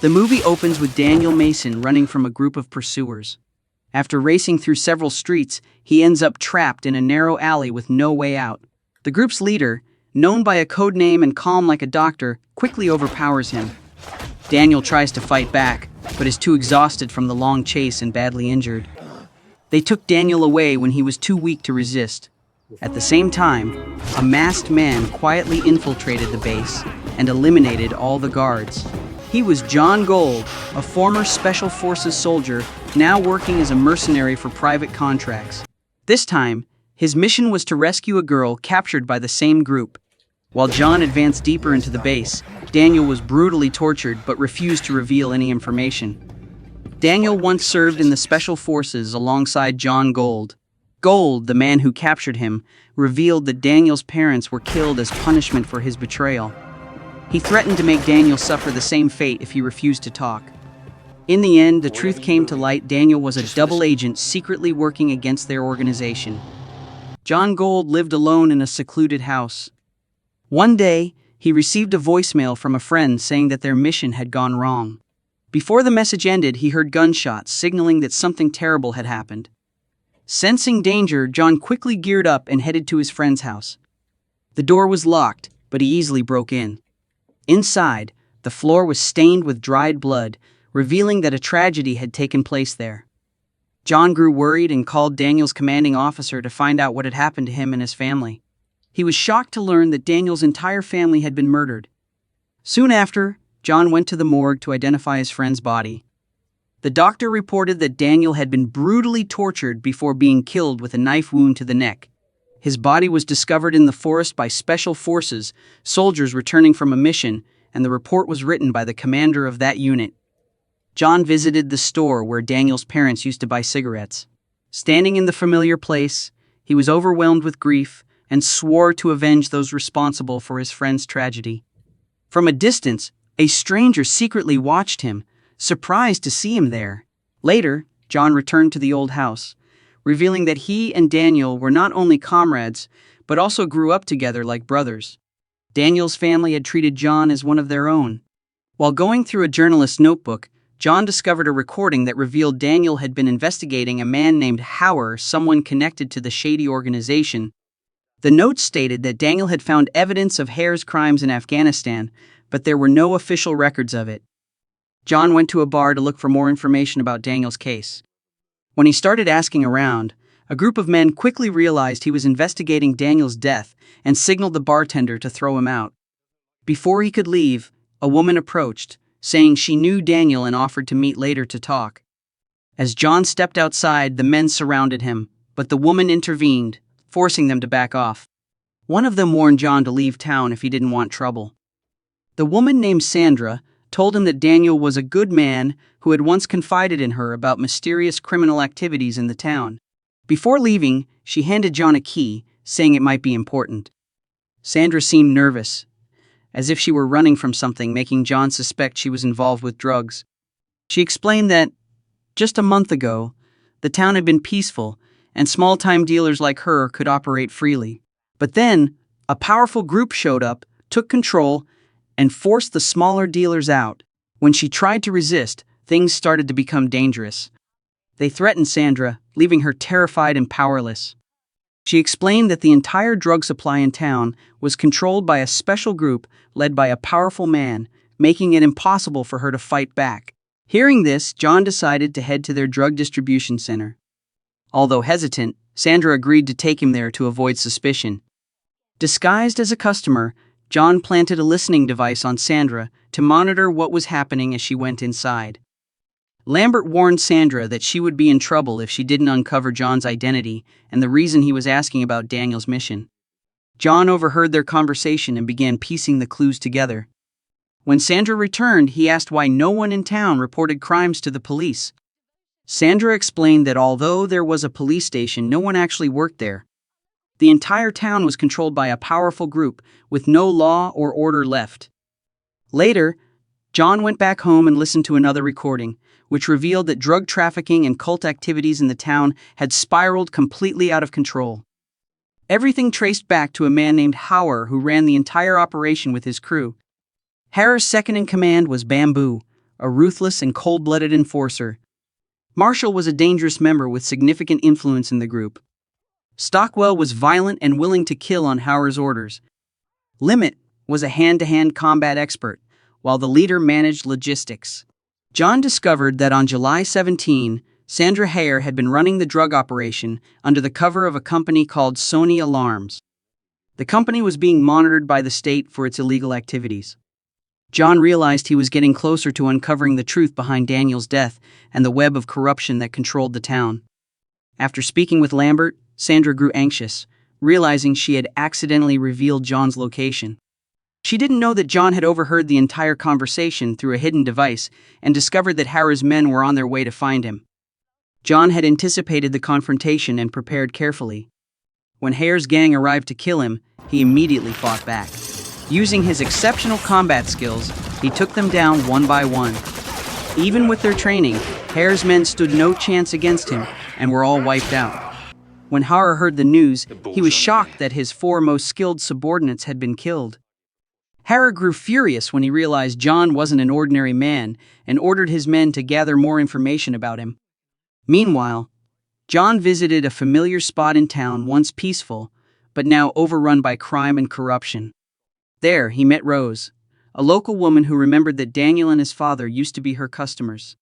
The movie opens with Daniel Mason running from a group of pursuers. After racing through several streets, he ends up trapped in a narrow alley with no way out. The group's leader, known by a code name and calm like a doctor, quickly overpowers him. Daniel tries to fight back, but is too exhausted from the long chase and badly injured. They took Daniel away when he was too weak to resist. At the same time, a masked man quietly infiltrated the base and eliminated all the guards. He was John Gold, a former Special Forces soldier, now working as a mercenary for private contracts. This time, his mission was to rescue a girl captured by the same group. While John advanced deeper into the base, Daniel was brutally tortured but refused to reveal any information. Daniel once served in the Special Forces alongside John Gold. Gold, the man who captured him, revealed that Daniel's parents were killed as punishment for his betrayal. He threatened to make Daniel suffer the same fate if he refused to talk. In the end, the truth came to light. Daniel was a double agent secretly working against their organization. John Gold lived alone in a secluded house. One day, he received a voicemail from a friend saying that their mission had gone wrong. Before the message ended, he heard gunshots signaling that something terrible had happened. Sensing danger, John quickly geared up and headed to his friend's house. The door was locked, but he easily broke in. Inside, the floor was stained with dried blood, revealing that a tragedy had taken place there. John grew worried and called Daniel's commanding officer to find out what had happened to him and his family. He was shocked to learn that Daniel's entire family had been murdered. Soon after, John went to the morgue to identify his friend's body. The doctor reported that Daniel had been brutally tortured before being killed with a knife wound to the neck. His body was discovered in the forest by Special Forces, soldiers returning from a mission, and the report was written by the commander of that unit. John visited the store where Daniel's parents used to buy cigarettes. Standing in the familiar place, he was overwhelmed with grief and swore to avenge those responsible for his friend's tragedy. From a distance, a stranger secretly watched him, surprised to see him there. Later, John returned to the old house, revealing that he and Daniel were not only comrades, but also grew up together like brothers. Daniel's family had treated John as one of their own. While going through a journalist's notebook, John discovered a recording that revealed Daniel had been investigating a man named Hauer, someone connected to the shady organization. The note stated that Daniel had found evidence of Hauer's crimes in Afghanistan, but there were no official records of it. John went to a bar to look for more information about Daniel's case. When he started asking around, a group of men quickly realized he was investigating Daniel's death and signaled the bartender to throw him out. Before he could leave, a woman approached, saying she knew Daniel and offered to meet later to talk. As John stepped outside, the men surrounded him, but the woman intervened, forcing them to back off. One of them warned John to leave town if he didn't want trouble. The woman named Sandra told him that Daniel was a good man who had once confided in her about mysterious criminal activities in the town. Before leaving, she handed John a key, saying it might be important. Sandra seemed nervous, as if she were running from something, making John suspect she was involved with drugs. She explained that, just a month ago, the town had been peaceful, and small-time dealers like her could operate freely. But then, a powerful group showed up, took control, and forced the smaller dealers out. When she tried to resist, things started to become dangerous. They threatened Sandra, leaving her terrified and powerless. She explained that the entire drug supply in town was controlled by a special group led by a powerful man, making it impossible for her to fight back. Hearing this, John decided to head to their drug distribution center. Although hesitant, Sandra agreed to take him there to avoid suspicion. Disguised as a customer, John planted a listening device on Sandra to monitor what was happening as she went inside. Lambert warned Sandra that she would be in trouble if she didn't uncover John's identity and the reason he was asking about Daniel's mission. John overheard their conversation and began piecing the clues together. When Sandra returned, he asked why no one in town reported crimes to the police. Sandra explained that although there was a police station, no one actually worked there. The entire town was controlled by a powerful group, with no law or order left. Later, John went back home and listened to another recording, which revealed that drug trafficking and cult activities in the town had spiraled completely out of control. Everything traced back to a man named Hauer who ran the entire operation with his crew. Hauer's second-in-command was Bamboo, a ruthless and cold-blooded enforcer. Marshall was a dangerous member with significant influence in the group. Stockwell was violent and willing to kill on Hauer's orders. Limit was a hand-to-hand combat expert, while the leader managed logistics. John discovered that on July 17, Sandra Hauer had been running the drug operation under the cover of a company called Sony Alarms. The company was being monitored by the state for its illegal activities. John realized he was getting closer to uncovering the truth behind Daniel's death and the web of corruption that controlled the town. After speaking with Lambert, Sandra grew anxious, realizing she had accidentally revealed John's location. She didn't know that John had overheard the entire conversation through a hidden device and discovered that Hauer's men were on their way to find him. John had anticipated the confrontation and prepared carefully. When Hauer's gang arrived to kill him, he immediately fought back. Using his exceptional combat skills, he took them down one by one. Even with their training, Hauer's men stood no chance against him and were all wiped out. When Hauer heard the news, he was shocked that his 4 most skilled subordinates had been killed. Hauer grew furious when he realized John wasn't an ordinary man and ordered his men to gather more information about him. Meanwhile, John visited a familiar spot in town once peaceful, but now overrun by crime and corruption. There, he met Rose, a local woman who remembered that Daniel and his father used to be her customers.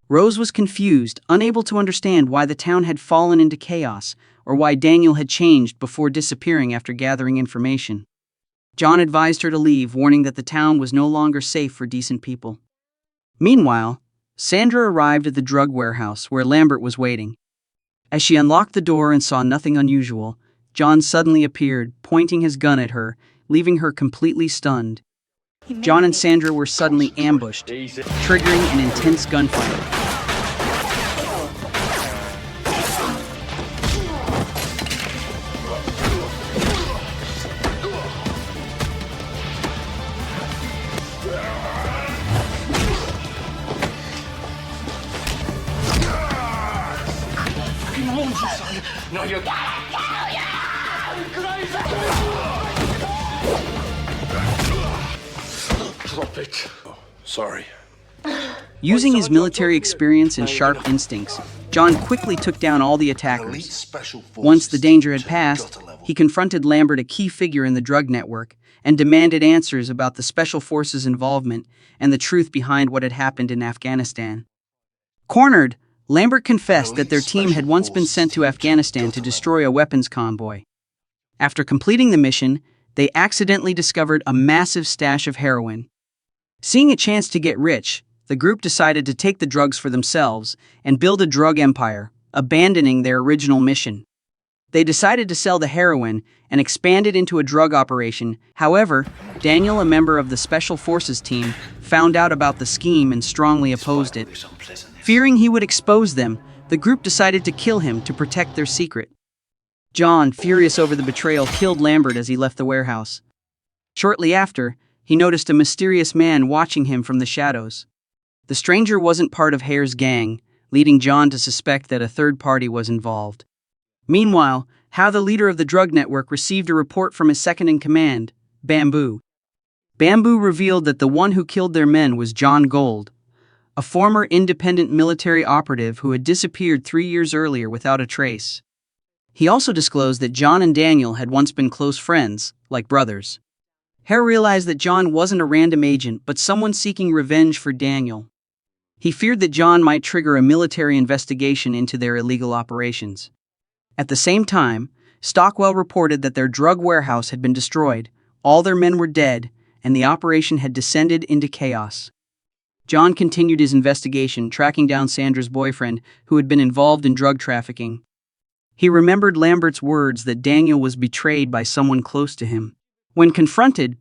Rose was confused, unable to understand why the town had fallen into chaos or why Daniel had changed before disappearing after gathering information. John advised her to leave, warning that the town was no longer safe for decent people. Meanwhile, Sandra arrived at the drug warehouse where Lambert was waiting. As she unlocked the door and saw nothing unusual, John suddenly appeared, pointing his gun at her, leaving her completely stunned. John and Sandra were suddenly ambushed, triggering an intense gunfight. No, you gotta kill you! Drop it. Oh, sorry. Using his military experience and sharp instincts, John quickly took down all the attackers. Once the danger had passed, he confronted Lambert, a key figure in the drug network, and demanded answers about the Special Forces' involvement and the truth behind what had happened in Afghanistan. Cornered, Lambert confessed that their team had once been sent to Afghanistan to destroy a weapons convoy. After completing the mission, they accidentally discovered a massive stash of heroin. Seeing a chance to get rich, the group decided to take the drugs for themselves and build a drug empire, abandoning their original mission. They decided to sell the heroin and expand it into a drug operation. However, Daniel, a member of the Special Forces team, found out about the scheme and strongly opposed it. Fearing he would expose them, the group decided to kill him to protect their secret. John, furious over the betrayal, killed Lambert as he left the warehouse. Shortly after, he noticed a mysterious man watching him from the shadows. The stranger wasn't part of Hauer's gang, leading John to suspect that a third party was involved. Meanwhile, Hau, the leader of the drug network, received a report from his second-in-command, Bamboo. Bamboo revealed that the one who killed their men was John Gold, a former independent military operative who had disappeared 3 years earlier without a trace. He also disclosed that John and Daniel had once been close friends, like brothers. Hauer realized that John wasn't a random agent, but someone seeking revenge for Daniel. He feared that John might trigger a military investigation into their illegal operations. At the same time, Stockwell reported that their drug warehouse had been destroyed, all their men were dead, and the operation had descended into chaos. John continued his investigation, tracking down Sandra's boyfriend, who had been involved in drug trafficking. He remembered Lambert's words that Daniel was betrayed by someone close to him. When confronted,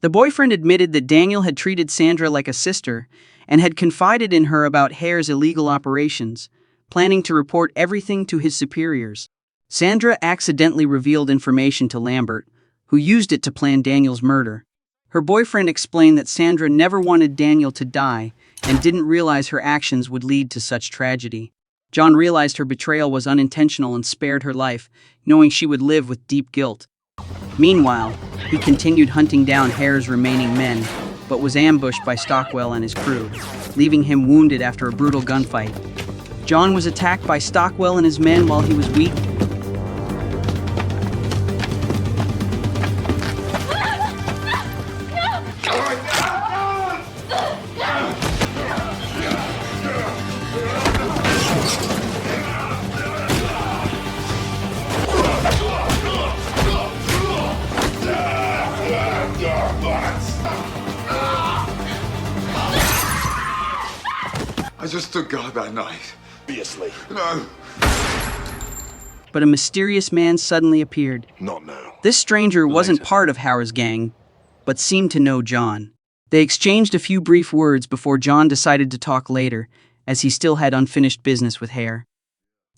the boyfriend admitted that Daniel had treated Sandra like a sister and had confided in her about Hauer's illegal operations, planning to report everything to his superiors. Sandra accidentally revealed information to Lambert, who used it to plan Daniel's murder. Her boyfriend explained that Sandra never wanted Daniel to die and didn't realize her actions would lead to such tragedy. John realized her betrayal was unintentional and spared her life, knowing she would live with deep guilt. Meanwhile, he continued hunting down Hauer's remaining men. but was ambushed by Stockwell and his crew, leaving him wounded after a brutal gunfight. John was attacked by Stockwell and his men while he was weak. I just stood guard that night. Obviously. No. But a mysterious man suddenly appeared. Not now. This stranger wasn't part of Hara's gang, but seemed to know John. They exchanged a few brief words before John decided to talk later, as he still had unfinished business with Hare.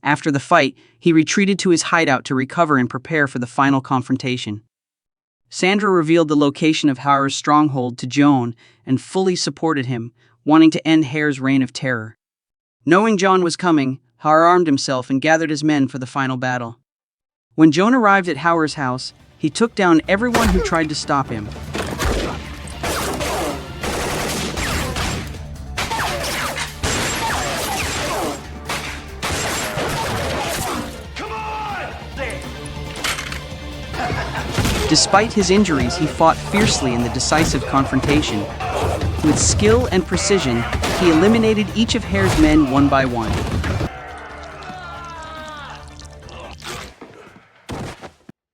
After the fight, he retreated to his hideout to recover and prepare for the final confrontation. Sandra revealed the location of Hara's stronghold to Joan and fully supported him, wanting to end Hare's reign of terror. Knowing John was coming, Hara armed himself and gathered his men for the final battle. When Joan arrived at Hara's house, he took down everyone who tried to stop him. Despite his injuries, he fought fiercely in the decisive confrontation. With skill and precision, he eliminated each of Hare's men one by one.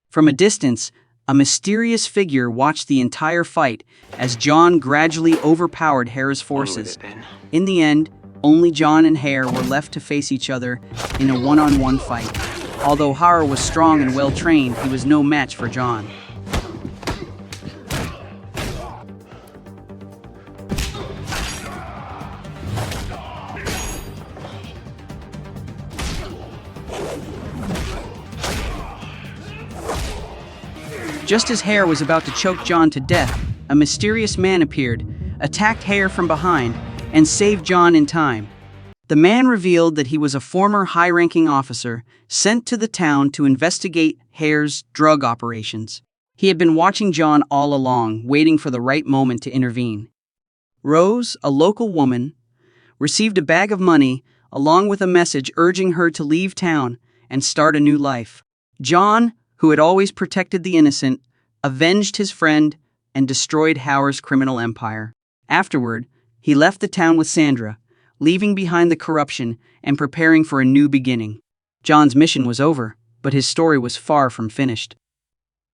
From a distance, a mysterious figure watched the entire fight as John gradually overpowered Hare's forces. In the end, only John and Hare were left to face each other in a one-on-one fight. Although Hara was strong and well-trained, he was no match for John. Just as Hare was about to choke John to death, a mysterious man appeared, attacked Hare from behind, and saved John in time. The man revealed that he was a former high-ranking officer sent to the town to investigate Hare's drug operations. He had been watching John all along, waiting for the right moment to intervene. Rose, a local woman, received a bag of money along with a message urging her to leave town and start a new life. John, who had always protected the innocent, avenged his friend and destroyed Hara's criminal empire. Afterward, he left the town with Sandra, leaving behind the corruption and preparing for a new beginning. John's mission was over, but his story was far from finished.